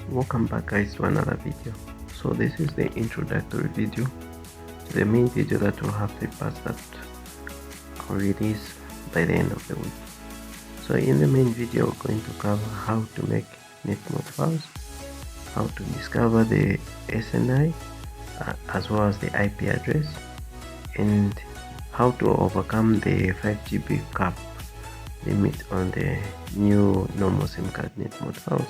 Welcome back guys to another video. So this is the introductory video to the main video that will have the parts that I'll release by the end of the week. So in the main video we're going to cover how to make NetMod files, how to discover the SNI as well as the IP address, and how to overcome the 5 GB cap limit on the new normal SIM card NetMod files.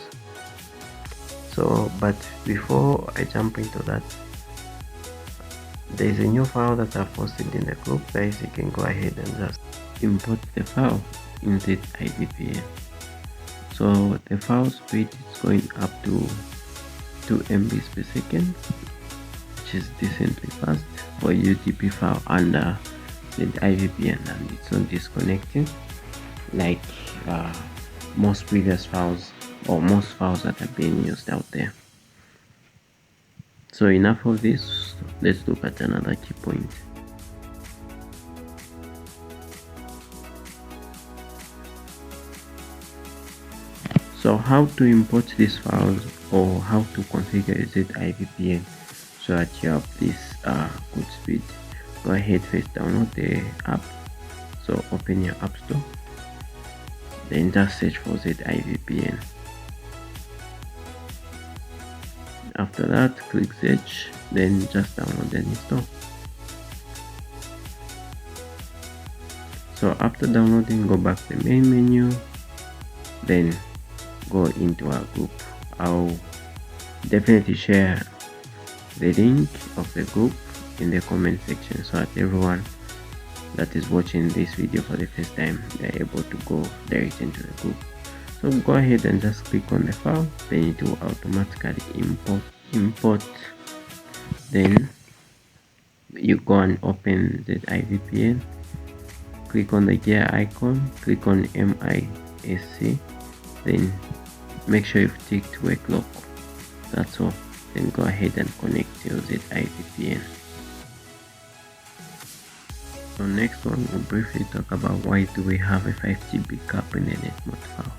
So, but before I jump into that, there is a new file that I've posted in the group, guys. You can go ahead and just import the file in the VPN. So the file speed is going up to 2 MB per second, which is decently fast for UDP file under the VPN, and it's not disconnecting like most previous files or most files that are being used out there. So enough of this, let's look at another key point. So how to import these files or how to configure ZIVPN so that you have this good speed. Go ahead, first download the app. So open your app store, then just search for ZIVPN. After that, click search, then just download and install. So after downloading, go back to the main menu, then go into our group. I'll definitely share the link of the group in the comment section so that everyone that is watching this video for the first time, they're able to go direct into the group. So go ahead and just click on the file, then it will automatically import. Then you go and open the IVPN, click on the gear icon, click on MISC, then make sure you've ticked wake lock. That's all. Then go ahead and connect to the IVPN. So next one, we'll briefly talk about why do we have a 5 GB cap in the NetMod file.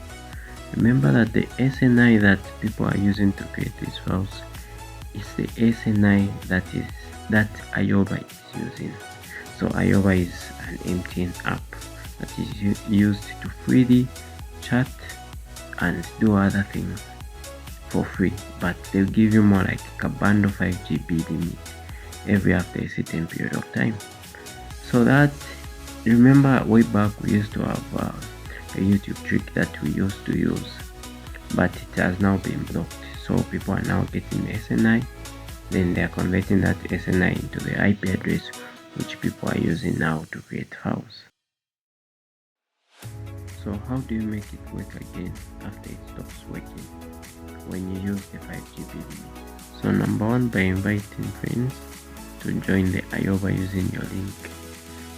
Remember that the SNI that people are using to create these files is the SNI that Ioba is using. So Ioba is an MTN app that is used to freely chat and do other things for free, but they'll give you more like a bundle 5 GB limit every after a certain period of time. So that, remember way back we used to have a YouTube trick that we used to use, but it has now been blocked. So people are now getting the SNI, then they are converting that SNI into the IP address which people are using now to create files. So how do you make it work again after it stops working when you use the 5 GB limit? So number one, by inviting friends to join the Ioba using your link.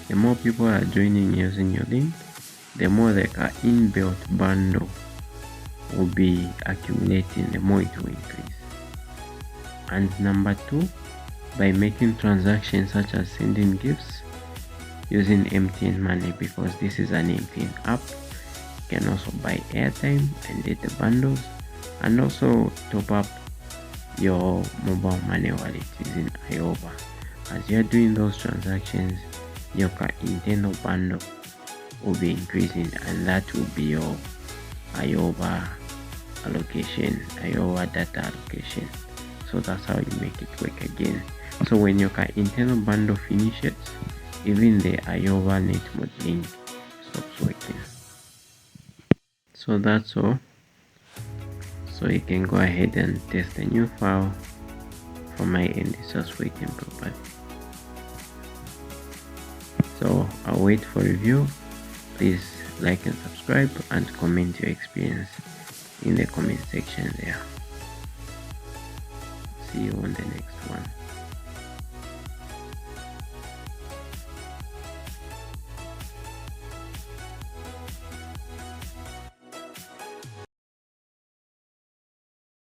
The more people are joining using your link, the more like an inbuilt bundle will be accumulating, the more it will increase. And number two, by making transactions such as sending gifts using MTN money, because this is an MTN app. You can also buy airtime and data bundles, and also top up your mobile money wallet using Ioba. As you are doing those transactions, your internal bundle will be increasing, and that will be your Ioba allocation, Ioba data allocation. So that's how you make it work again. So when your internal bundle finishes, even the Ioba NetMod link stops working. So that's all. So you can go ahead and test a new file. For my end, it's just working properly. So I'll wait for review. Please like and subscribe and comment your experience in the comment section there. See you on the next one.